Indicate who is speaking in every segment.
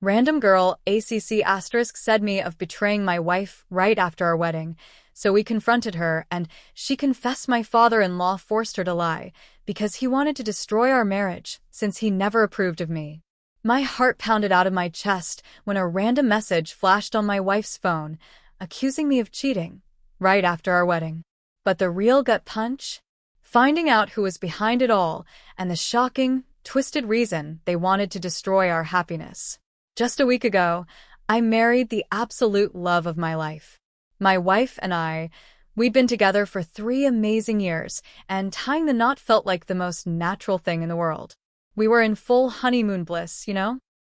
Speaker 1: Random girl ACC asterisk said me of betraying my wife right after our wedding, so we confronted her and she confessed my father-in-law forced her to lie because he wanted to destroy our marriage since he never approved of me. My heart pounded out of my chest when a random message flashed on my wife's phone, accusing me of cheating right after our wedding. But the real gut punch? Finding out who was behind it all and the shocking, twisted reason they wanted to destroy our happiness. Just a week ago, I married the absolute love of my life. My wife and we'd been together for 3 amazing years, and tying the knot felt like the most natural thing in the world. We were in full honeymoon bliss,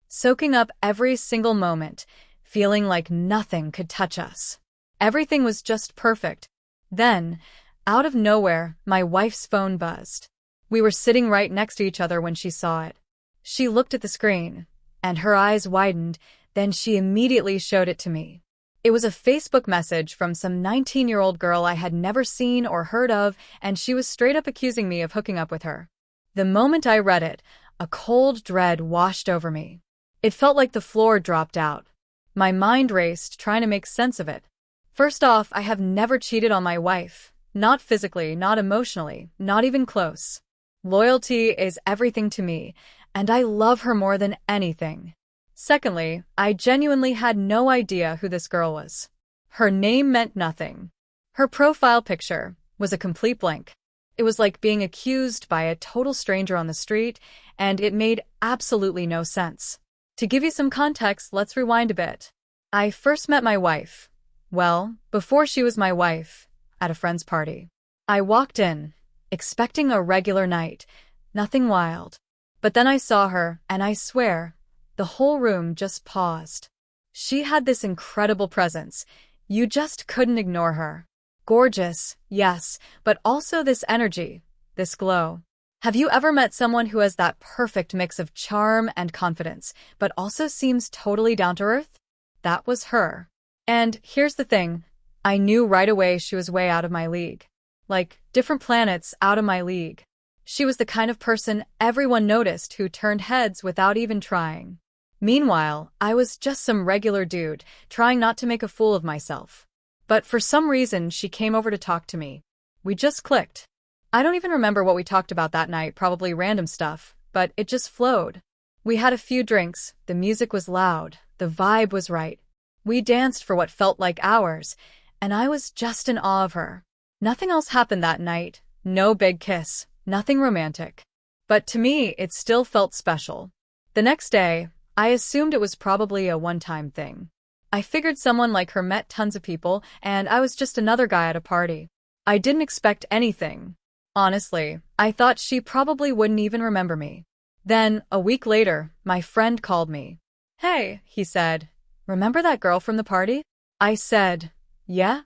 Speaker 1: soaking up every single moment, feeling like nothing could touch us. Everything was just perfect. Then, out of nowhere, my wife's phone buzzed. We were sitting right next to each other when she saw it. She looked at the screen, and her eyes widened, then she immediately showed it to me. It was a Facebook message from some 19-year-old girl I had never seen or heard of, and she was straight up accusing me of hooking up with her. The moment I read it, a cold dread washed over me. It felt like the floor dropped out. My mind raced, trying to make sense of it. First off, I have never cheated on my wife. Not physically, not emotionally, not even close. Loyalty is everything to me, and I love her more than anything. Secondly, I genuinely had no idea who this girl was. Her name meant nothing. Her profile picture was a complete blank. It was like being accused by a total stranger on the street, and it made absolutely no sense. To give you some context, let's rewind a bit. I first met my wife. Well, before she was my wife, at a friend's party. I walked in, expecting a regular night, nothing wild. But then I saw her, and I swear, the whole room just paused. She had this incredible presence. You just couldn't ignore her. Gorgeous, yes, but also this energy, this glow. Have you ever met someone who has that perfect mix of charm and confidence, but also seems totally down to earth? That was her. And here's the thing, I knew right away she was way out of my league. Like, different planets out of my league. She was the kind of person everyone noticed who turned heads without even trying. Meanwhile, I was just some regular dude, trying not to make a fool of myself. But for some reason, she came over to talk to me. We just clicked. I don't even remember what we talked about that night, probably random stuff, but it just flowed. We had a few drinks, the music was loud, the vibe was right. We danced for what felt like hours, and I was just in awe of her. Nothing else happened that night, no big kiss, nothing romantic. But to me, it still felt special. The next day, I assumed it was probably a one-time thing. I figured someone like her met tons of people, and I was just another guy at a party. I didn't expect anything. Honestly, I thought she probably wouldn't even remember me. Then, a week later, my friend called me. "Hey," he said, "remember that girl from the party?" I said, "Yeah?"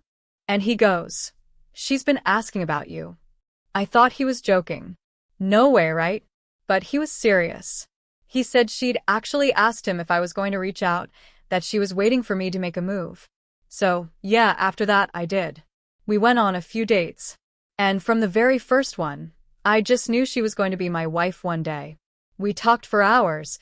Speaker 1: And he goes, "She's been asking about you." I thought he was joking. No way, right? But he was serious. He said she'd actually asked him if I was going to reach out, that she was waiting for me to make a move. So, yeah, after that, I did. We went on a few dates. And from the very first one, I just knew she was going to be my wife one day. We talked for hours,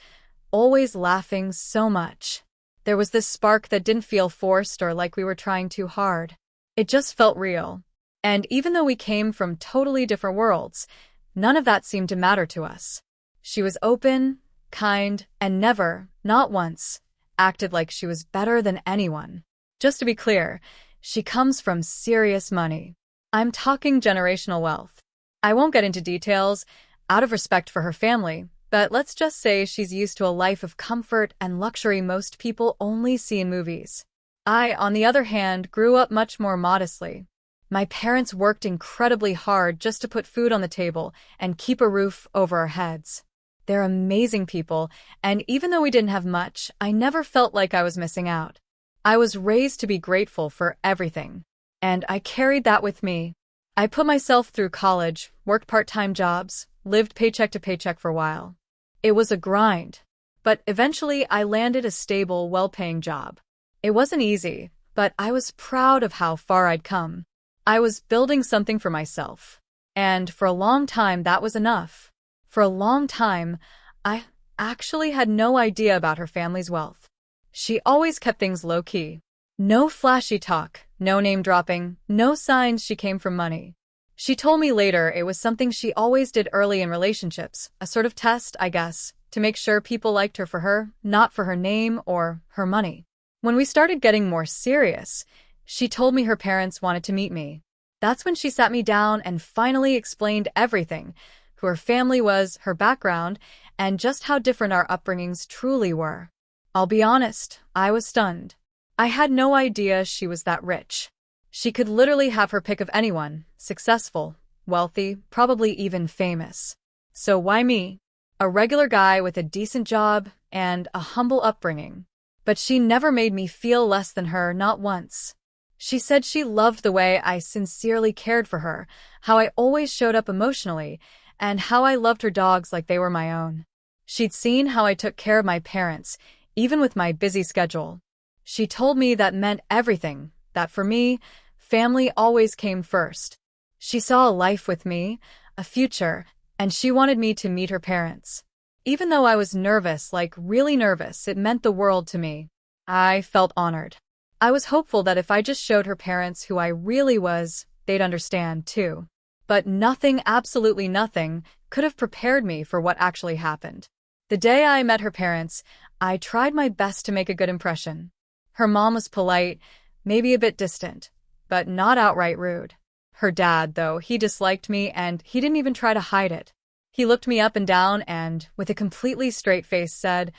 Speaker 1: always laughing so much. There was this spark that didn't feel forced or like we were trying too hard. It just felt real. And even though we came from totally different worlds, none of that seemed to matter to us. She was open, kind, and never, not once, acted like she was better than anyone. Just to be clear, she comes from serious money. I'm talking generational wealth. I won't get into details, out of respect for her family, but let's just say she's used to a life of comfort and luxury most people only see in movies. I, on the other hand, grew up much more modestly. My parents worked incredibly hard just to put food on the table and keep a roof over our heads. They're amazing people, and even though we didn't have much, I never felt like I was missing out. I was raised to be grateful for everything, and I carried that with me. I put myself through college, worked part-time jobs, lived paycheck to paycheck for a while. It was a grind, but eventually I landed a stable, well-paying job. It wasn't easy, but I was proud of how far I'd come. I was building something for myself, and for a long time that was enough. For a long time, I actually had no idea about her family's wealth. She always kept things low-key. No flashy talk, no name-dropping, no signs she came from money. She told me later it was something she always did early in relationships, a sort of test, I guess, to make sure people liked her for her, not for her name or her money. When we started getting more serious, she told me her parents wanted to meet me. That's when she sat me down and finally explained everything, who her family was, her background, and just how different our upbringings truly were. I'll be honest, I was stunned. I had no idea she was that rich. She could literally have her pick of anyone, successful, wealthy, probably even famous. So why me? A regular guy with a decent job and a humble upbringing. But she never made me feel less than her, not once. She said she loved the way I sincerely cared for her, how I always showed up emotionally, and how I loved her dogs like they were my own. She'd seen how I took care of my parents, even with my busy schedule. She told me that meant everything, that for me, family always came first. She saw a life with me, a future, and she wanted me to meet her parents. Even though I was nervous, like really nervous, it meant the world to me. I felt honored. I was hopeful that if I just showed her parents who I really was, they'd understand too. But nothing, absolutely nothing, could have prepared me for what actually happened. The day I met her parents, I tried my best to make a good impression. Her mom was polite, maybe a bit distant, but not outright rude. Her dad, though, he disliked me and he didn't even try to hide it. He looked me up and down and, with a completely straight face, said,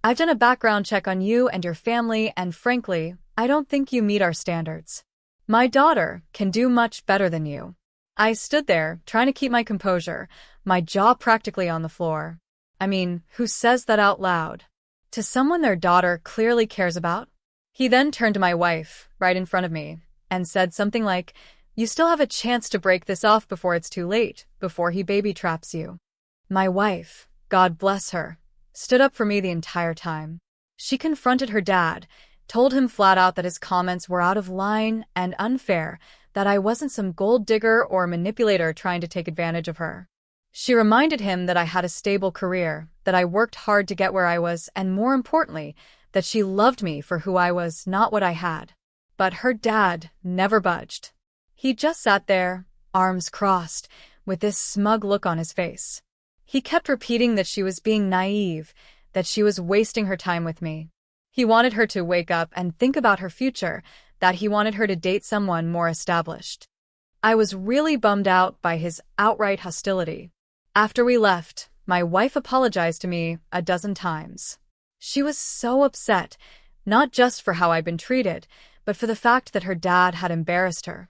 Speaker 1: "I've done a background check on you and your family, and frankly, I don't think you meet our standards. My daughter can do much better than you." I stood there, trying to keep my composure, my jaw practically on the floor. I mean, who says that out loud? To someone their daughter clearly cares about? He then turned to my wife, right in front of me, and said something like, "You still have a chance to break this off before it's too late, before he baby traps you." My wife, God bless her, stood up for me the entire time. She confronted her dad, told him flat out that his comments were out of line and unfair, that I wasn't some gold digger or manipulator trying to take advantage of her. She reminded him that I had a stable career, that I worked hard to get where I was, and more importantly, that she loved me for who I was, not what I had. But her dad never budged. He just sat there, arms crossed, with this smug look on his face. He kept repeating that she was being naive, that she was wasting her time with me. He wanted her to wake up and think about her future, that he wanted her to date someone more established. I was really bummed out by his outright hostility. After we left, my wife apologized to me a dozen times. She was so upset, not just for how I'd been treated, but for the fact that her dad had embarrassed her,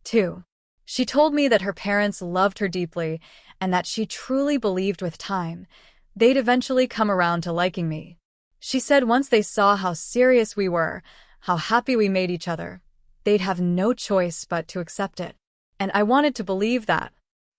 Speaker 1: too. She told me that her parents loved her deeply and that she truly believed with time they'd eventually come around to liking me. She said once they saw how serious we were, how happy we made each other, they'd have no choice but to accept it. And I wanted to believe that.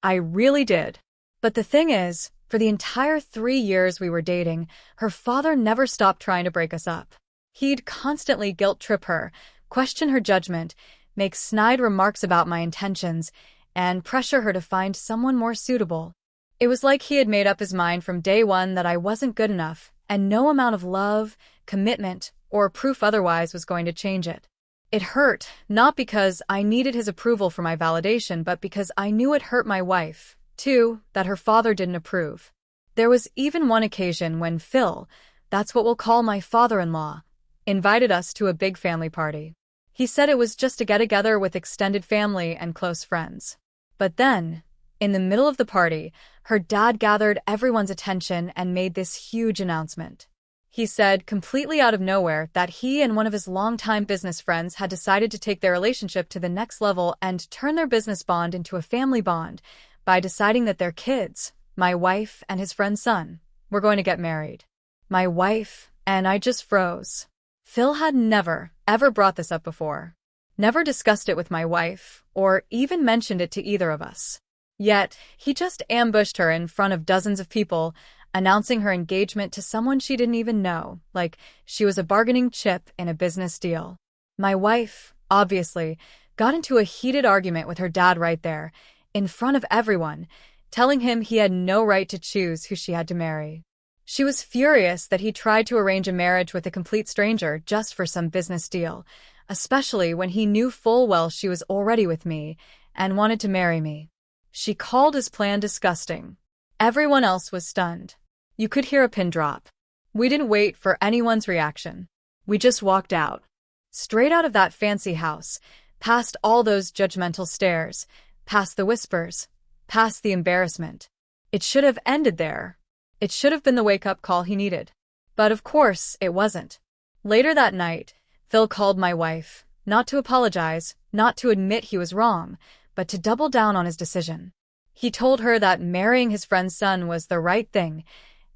Speaker 1: I really did. But the thing is, for the entire 3 years we were dating, her father never stopped trying to break us up. He'd constantly guilt-trip her, question her judgment, make snide remarks about my intentions, and pressure her to find someone more suitable. It was like he had made up his mind from day one that I wasn't good enough, and no amount of love, commitment, or proof otherwise was going to change it. It hurt, not because I needed his approval for my validation, but because I knew it hurt my wife, too, that her father didn't approve. There was even one occasion when Phil, that's what we'll call my father-in-law, invited us to a big family party. He said it was just a get-together with extended family and close friends. But then, in the middle of the party, her dad gathered everyone's attention and made this huge announcement. He said, completely out of nowhere, that he and one of his longtime business friends had decided to take their relationship to the next level and turn their business bond into a family bond by deciding that their kids, my wife and his friend's son, were going to get married. My wife and I just froze. Phil had never, ever brought this up before. Never discussed it with my wife, or even mentioned it to either of us. Yet, he just ambushed her in front of dozens of people, announcing her engagement to someone she didn't even know, like she was a bargaining chip in a business deal. My wife, obviously, got into a heated argument with her dad right there, in front of everyone, telling him he had no right to choose who she had to marry. She was furious that he tried to arrange a marriage with a complete stranger just for some business deal, especially when he knew full well she was already with me and wanted to marry me. She called his plan disgusting. Everyone else was stunned. You could hear a pin drop. We didn't wait for anyone's reaction. We just walked out. Straight out of that fancy house, past all those judgmental stares, past the whispers, past the embarrassment. It should have ended there. It should have been the wake-up call he needed. But of course, it wasn't. Later that night, Phil called my wife, not to apologize, not to admit he was wrong, but to double down on his decision. He told her that marrying his friend's son was the right thing,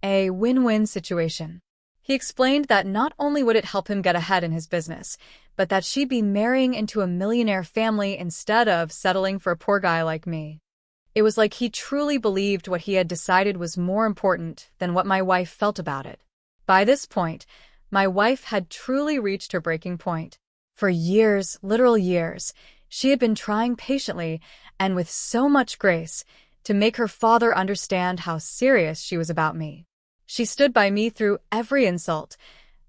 Speaker 1: a win-win situation. He explained that not only would it help him get ahead in his business, but that she'd be marrying into a millionaire family instead of settling for a poor guy like me. It was like he truly believed what he had decided was more important than what my wife felt about it. By this point, my wife had truly reached her breaking point. For years, literal years, she had been trying patiently and with so much grace to make her father understand how serious she was about me. She stood by me through every insult,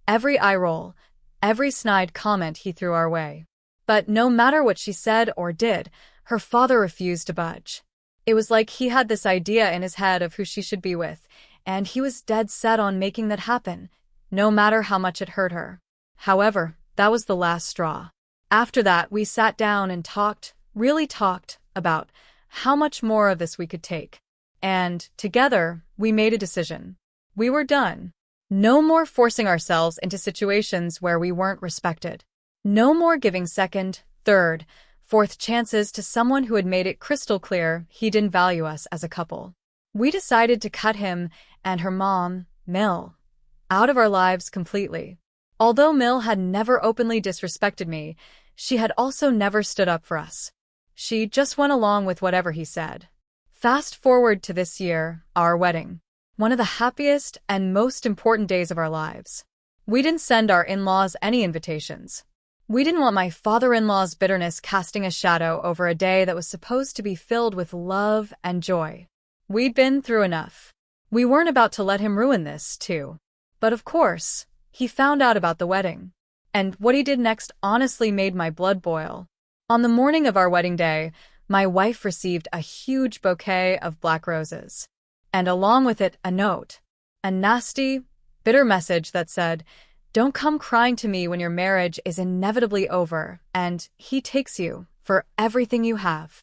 Speaker 1: every eye roll, every snide comment he threw our way. But no matter what she said or did, her father refused to budge. It was like he had this idea in his head of who she should be with, and he was dead set on making that happen, no matter how much it hurt her. However, that was the last straw. After that, we sat down and talked, really talked, about how much more of this we could take. And, together, we made a decision. We were done. No more forcing ourselves into situations where we weren't respected. No more giving second, third, fourth chances to someone who had made it crystal clear he didn't value us as a couple. We decided to cut him and her mom, Mill, out of our lives completely. Although Mill had never openly disrespected me, she had also never stood up for us. She just went along with whatever he said. Fast forward to this year, our wedding. One of the happiest and most important days of our lives. We didn't send our in-laws any invitations. We didn't want my father-in-law's bitterness casting a shadow over a day that was supposed to be filled with love and joy. We'd been through enough. We weren't about to let him ruin this, too. But of course, he found out about the wedding. And what he did next honestly made my blood boil. On the morning of our wedding day, my wife received a huge bouquet of black roses. And along with it, a note. A nasty, bitter message that said, "Don't come crying to me when your marriage is inevitably over, and he takes you for everything you have."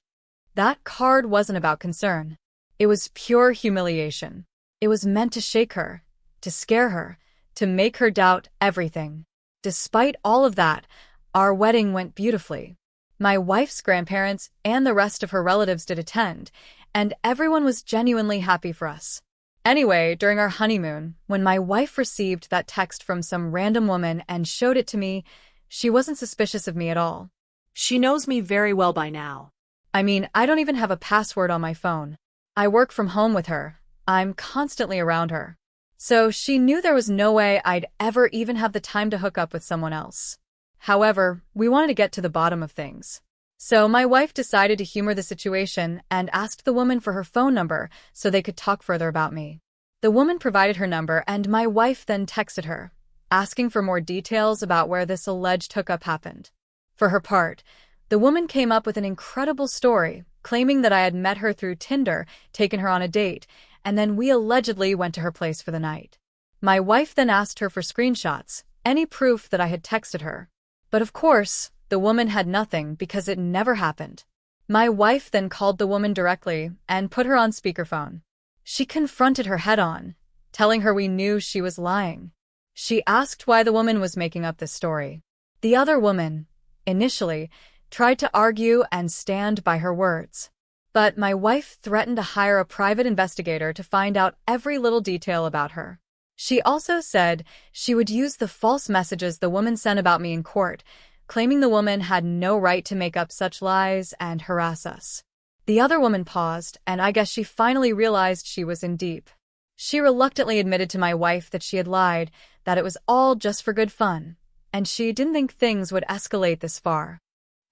Speaker 1: That card wasn't about concern. It was pure humiliation. It was meant to shake her, to scare her, to make her doubt everything. Despite all of that, our wedding went beautifully. My wife's grandparents and the rest of her relatives did attend, and everyone was genuinely happy for us. Anyway, during our honeymoon, when my wife received that text from some random woman and showed it to me, she wasn't suspicious of me at all.
Speaker 2: She knows me very well by now.
Speaker 1: I mean, I don't even have a password on my phone. I work from home with her. I'm constantly around her. So she knew there was no way I'd ever even have the time to hook up with someone else. However, we wanted to get to the bottom of things. So my wife decided to humor the situation and asked the woman for her phone number so they could talk further about me. The woman provided her number and my wife then texted her, asking for more details about where this alleged hookup happened. For her part, the woman came up with an incredible story, claiming that I had met her through Tinder, taken her on a date, and then we allegedly went to her place for the night. My wife then asked her for screenshots, any proof that I had texted her. But of course, the woman had nothing because it never happened. My wife then called the woman directly and put her on speakerphone. She confronted her head-on, telling her we knew she was lying. She asked why the woman was making up this story. The other woman, initially, tried to argue and stand by her words. But my wife threatened to hire a private investigator to find out every little detail about her. She also said she would use the false messages the woman sent about me in court, claiming the woman had no right to make up such lies and harass us. The other woman paused, and I guess she finally realized she was in deep. She reluctantly admitted to my wife that she had lied, that it was all just for good fun, and she didn't think things would escalate this far.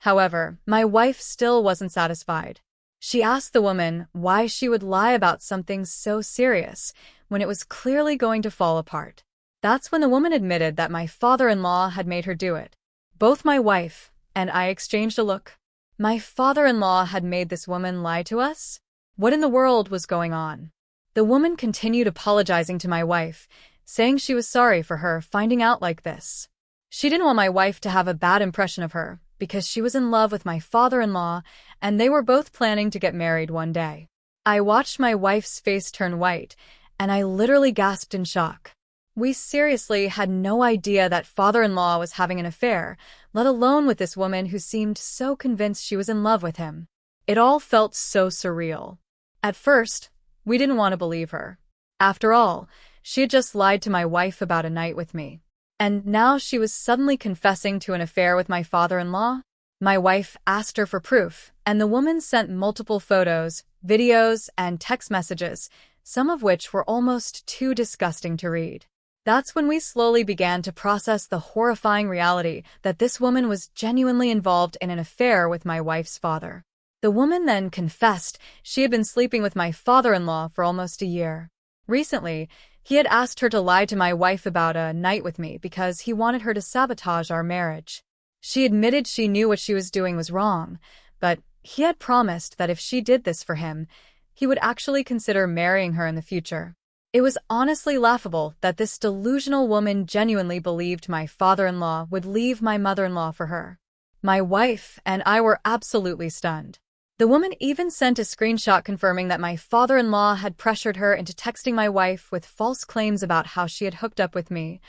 Speaker 1: However, my wife still wasn't satisfied. She asked the woman why she would lie about something so serious when it was clearly going to fall apart. That's when the woman admitted that my father-in-law had made her do it. Both my wife and I exchanged a look. My father-in-law had made this woman lie to us? What in the world was going on? The woman continued apologizing to my wife, saying she was sorry for her finding out like this. She didn't want my wife to have a bad impression of her because she was in love with my father-in-law and they were both planning to get married one day. I watched my wife's face turn white and I literally gasped in shock. We seriously had no idea that father-in-law was having an affair, let alone with this woman who seemed so convinced she was in love with him. It all felt so surreal. At first, we didn't want to believe her. After all, she had just lied to my wife about a night with me. And now she was suddenly confessing to an affair with my father-in-law? My wife asked her for proof, and the woman sent multiple photos, videos, and text messages, some of which were almost too disgusting to read. That's when we slowly began to process the horrifying reality that this woman was genuinely involved in an affair with my wife's father. The woman then confessed she had been sleeping with my father-in-law for almost a year. Recently, he had asked her to lie to my wife about a night with me because he wanted her to sabotage our marriage. She admitted she knew what she was doing was wrong, but he had promised that if she did this for him, he would actually consider marrying her in the future. It was honestly laughable that this delusional woman genuinely believed my father-in-law would leave my mother-in-law for her. My wife and I were absolutely stunned. The woman even sent a screenshot confirming that my father-in-law had pressured her into texting my wife with false claims about how she had hooked up with me,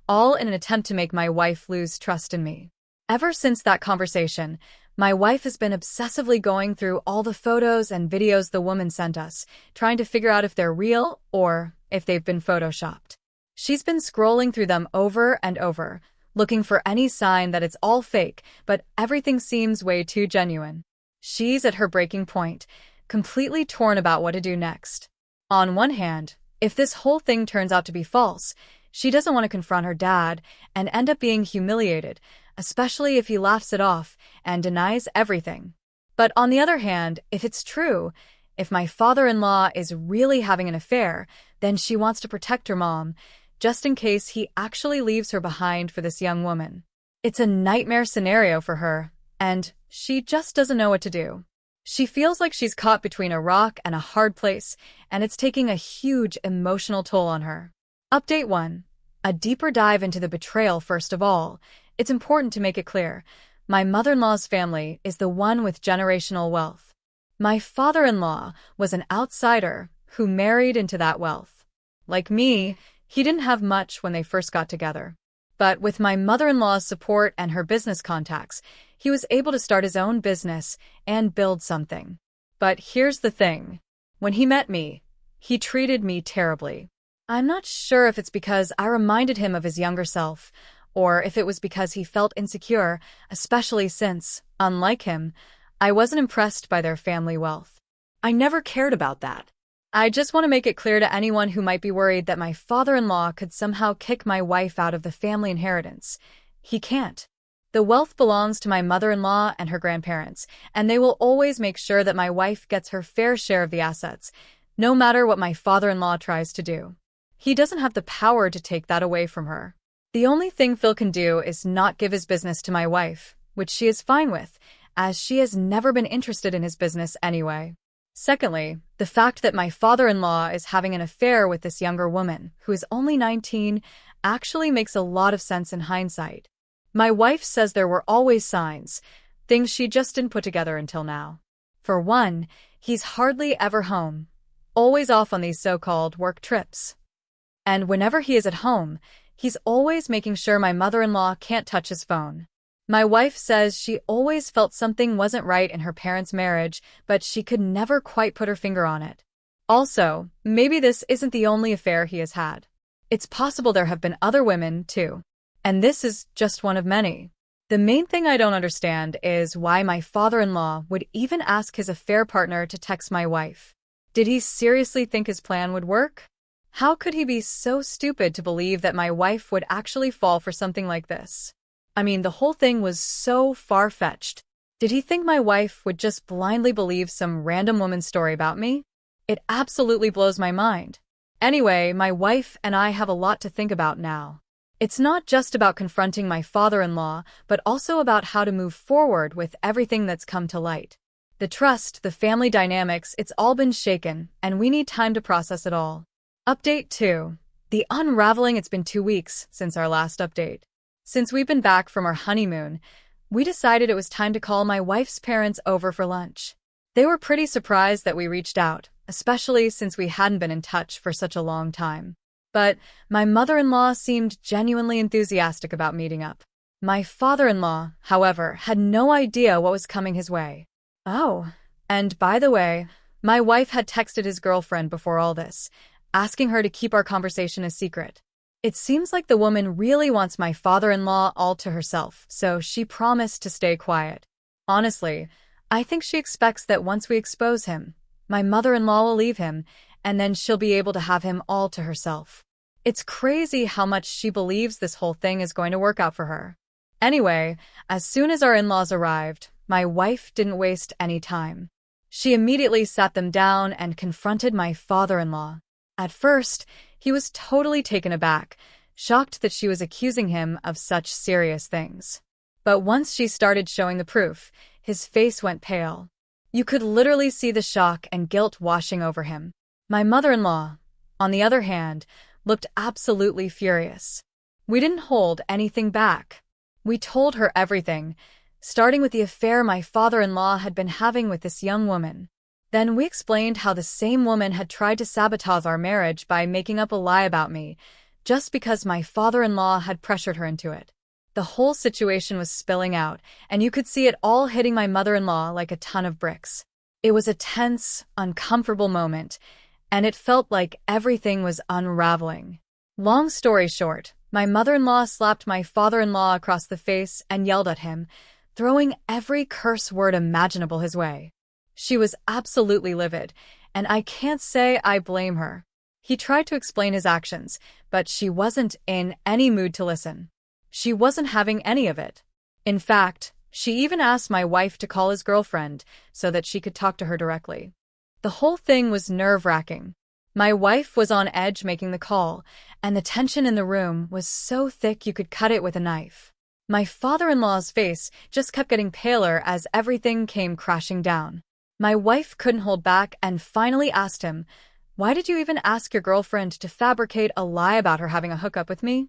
Speaker 1: all in an attempt to make my wife lose trust in me. Ever since that conversation, my wife has been obsessively going through all the photos and videos the woman sent us, trying to figure out if they're real or if they've been photoshopped. She's been scrolling through them over and over, looking for any sign that it's all fake, but everything seems way too genuine. She's at her breaking point, completely torn about what to do next. On one hand, if this whole thing turns out to be false, she doesn't want to confront her dad and end up being humiliated, especially if he laughs it off and denies everything. But on the other hand, if it's true, if my father-in-law is really having an affair, then she wants to protect her mom, just in case he actually leaves her behind for this young woman. It's a nightmare scenario for her, and she just doesn't know what to do. She feels like she's caught between a rock and a hard place, and it's taking a huge emotional toll on her. Update 1. A deeper dive into the betrayal first of all. It's important to make it clear. My mother-in-law's family is the one with generational wealth. My father-in-law was an outsider who married into that wealth. Like me, he didn't have much when they first got together. But with my mother-in-law's support and her business contacts, he was able to start his own business and build something. But here's the thing. When he met me, he treated me terribly. I'm not sure if it's because I reminded him of his younger self, or if it was because he felt insecure, especially since, unlike him, I wasn't impressed by their family wealth.
Speaker 2: I never cared about that.
Speaker 1: I just want to make it clear to anyone who might be worried that my father-in-law could somehow kick my wife out of the family inheritance. He can't. The wealth belongs to my mother-in-law and her grandparents, and they will always make sure that my wife gets her fair share of the assets, no matter what my father-in-law tries to do. He doesn't have the power to take that away from her. The only thing Phil can do is not give his business to my wife, which she is fine with, as she has never been interested in his business anyway. Secondly, the fact that my father-in-law is having an affair with this younger woman, who is only 19, actually makes a lot of sense in hindsight. My wife says there were always signs, things she just didn't put together until now. For one, he's hardly ever home, always off on these so-called work trips. And whenever he is at home, he's always making sure my mother-in-law can't touch his phone. My wife says she always felt something wasn't right in her parents' marriage, but she could never quite put her finger on it. Also, maybe this isn't the only affair he has had. It's possible there have been other women, too. And this is just one of many. The main thing I don't understand is why my father-in-law would even ask his affair partner to text my wife. Did he seriously think his plan would work? How could he be so stupid to believe that my wife would actually fall for something like this? I mean, the whole thing was so far-fetched. Did he think my wife would just blindly believe some random woman's story about me? It absolutely blows my mind. Anyway, my wife and I have a lot to think about now. It's not just about confronting my father-in-law, but also about how to move forward with everything that's come to light. The trust, the family dynamics, it's all been shaken, and we need time to process it all. Update 2. The unraveling. It's been 2 weeks since our last update. Since we've been back from our honeymoon, we decided it was time to call my wife's parents over for lunch. They were pretty surprised that we reached out, especially since we hadn't been in touch for such a long time. But my mother-in-law seemed genuinely enthusiastic about meeting up. My father-in-law, however, had no idea what was coming his way. Oh, and by the way, my wife had texted his girlfriend before all this, asking her to keep our conversation a secret. It seems like the woman really wants my father-in-law all to herself, so she promised to stay quiet. Honestly, I think she expects that once we expose him, my mother-in-law will leave him, and then she'll be able to have him all to herself. It's crazy how much she believes this whole thing is going to work out for her. Anyway, as soon as our in-laws arrived, my wife didn't waste any time. She immediately sat them down and confronted my father-in-law. At first, he was totally taken aback, shocked that she was accusing him of such serious things. But once she started showing the proof, his face went pale. You could literally see the shock and guilt washing over him. My mother-in-law, on the other hand, looked absolutely furious. We didn't hold anything back. We told her everything, starting with the affair my father-in-law had been having with this young woman. Then we explained how the same woman had tried to sabotage our marriage by making up a lie about me, just because my father-in-law had pressured her into it. The whole situation was spilling out, and you could see it all hitting my mother-in-law like a ton of bricks. It was a tense, uncomfortable moment, and it felt like everything was unraveling. Long story short, my mother-in-law slapped my father-in-law across the face and yelled at him, throwing every curse word imaginable his way. She was absolutely livid, and I can't say I blame her. He tried to explain his actions, but she wasn't in any mood to listen. She wasn't having any of it. In fact, she even asked my wife to call his girlfriend so that she could talk to her directly. The whole thing was nerve-wracking. My wife was on edge making the call, and the tension in the room was so thick you could cut it with a knife. My father-in-law's face just kept getting paler as everything came crashing down. My wife couldn't hold back and finally asked him, "Why did you even ask your girlfriend to fabricate a lie about her having a hookup with me?"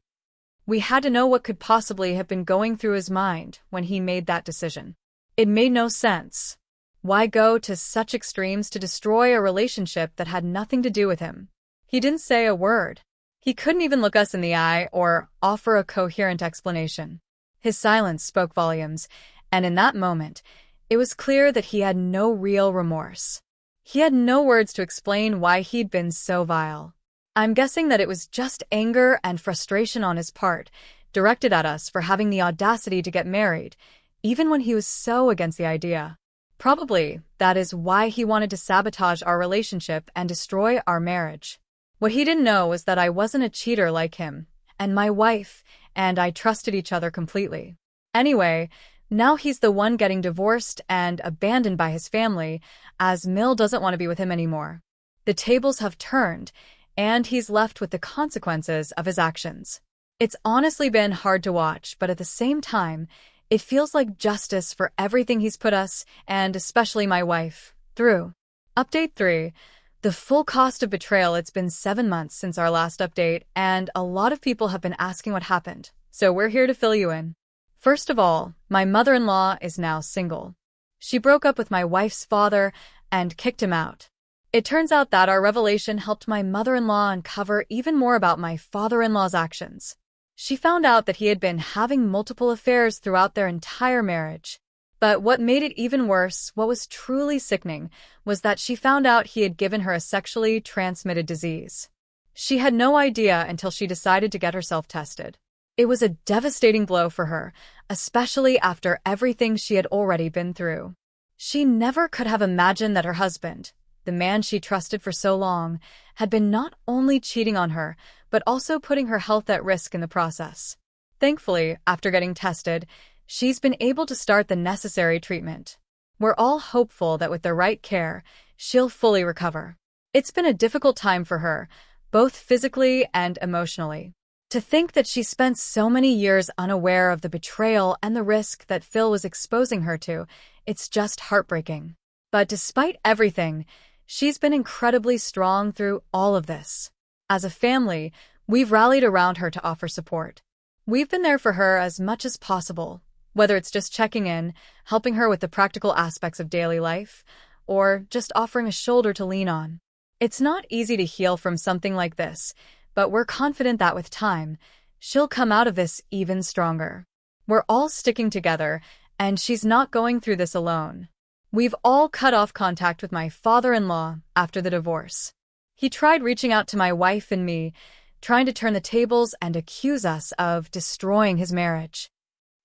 Speaker 1: We had to know what could possibly have been going through his mind when he made that decision. It made no sense. Why go to such extremes to destroy a relationship that had nothing to do with him? He didn't say a word. He couldn't even look us in the eye or offer a coherent explanation. His silence spoke volumes, and in that moment, it was clear that he had no real remorse. He had no words to explain why he'd been so vile. I'm guessing that it was just anger and frustration on his part, directed at us for having the audacity to get married, even when he was so against the idea. Probably that is why he wanted to sabotage our relationship and destroy our marriage. What he didn't know was that I wasn't a cheater like him, and my wife and I trusted each other completely. Anyway, now he's the one getting divorced and abandoned by his family, as Mill doesn't want to be with him anymore. The tables have turned, and he's left with the consequences of his actions. It's honestly been hard to watch, but at the same time, it feels like justice for everything he's put us, and especially my wife, through. Update 3. The full cost of betrayal. It's been 7 months since our last update, and a lot of people have been asking what happened, so we're here to fill you in. First of all, my mother-in-law is now single. She broke up with my wife's father and kicked him out. It turns out that our revelation helped my mother-in-law uncover even more about my father-in-law's actions. She found out that he had been having multiple affairs throughout their entire marriage. But what made it even worse, what was truly sickening, was that she found out he had given her a sexually transmitted disease. She had no idea until she decided to get herself tested. It was a devastating blow for her, especially after everything she had already been through. She never could have imagined that her husband, the man she trusted for so long, had been not only cheating on her, but also putting her health at risk in the process. Thankfully, after getting tested, she's been able to start the necessary treatment. We're all hopeful that with the right care, she'll fully recover. It's been a difficult time for her, both physically and emotionally. To think that she spent so many years unaware of the betrayal and the risk that Phil was exposing her to, it's just heartbreaking. But despite everything, she's been incredibly strong through all of this. As a family, we've rallied around her to offer support. We've been there for her as much as possible, whether it's just checking in, helping her with the practical aspects of daily life, or just offering a shoulder to lean on. It's not easy to heal from something like this, but we're confident that with time, she'll come out of this even stronger. We're all sticking together, and she's not going through this alone. We've all cut off contact with my father-in-law after the divorce. He tried reaching out to my wife and me, trying to turn the tables and accuse us of destroying his marriage.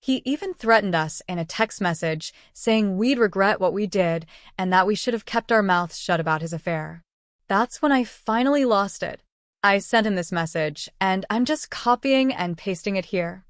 Speaker 1: He even threatened us in a text message, saying we'd regret what we did and that we should have kept our mouths shut about his affair. That's when I finally lost it. I sent him this message, and I'm just copying and pasting it here.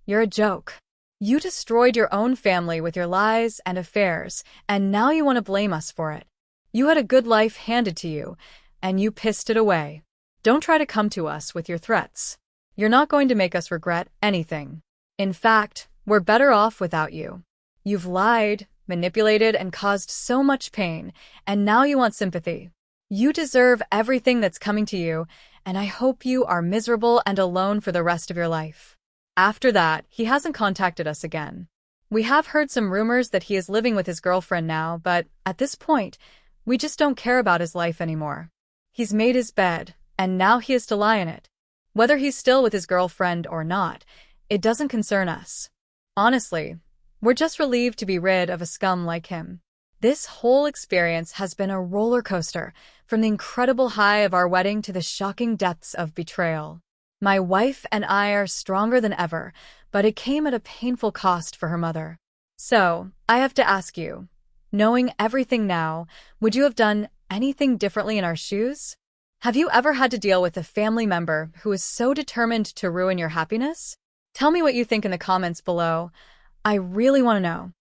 Speaker 1: You're a joke. You destroyed your own family with your lies and affairs, and now you want to blame us for it. You had a good life handed to you, and you pissed it away. Don't try to come to us with your threats. You're not going to make us regret anything. In fact, we're better off without you. You've lied, manipulated, and caused so much pain, and now you want sympathy. You deserve everything that's coming to you, and I hope you are miserable and alone for the rest of your life. After that, he hasn't contacted us again. We have heard some rumors that he is living with his girlfriend now, but at this point, we just don't care about his life anymore. He's made his bed, and now he has to lie in it. Whether he's still with his girlfriend or not, it doesn't concern us. Honestly, we're just relieved to be rid of a scum like him. This whole experience has been a roller coaster, from the incredible high of our wedding to the shocking depths of betrayal. My wife and I are stronger than ever, but it came at a painful cost for her mother. So, I have to ask you, knowing everything now, would you have done anything differently in our shoes? Have you ever had to deal with a family member who is so determined to ruin your happiness? Tell me what you think in the comments below. I really want to know.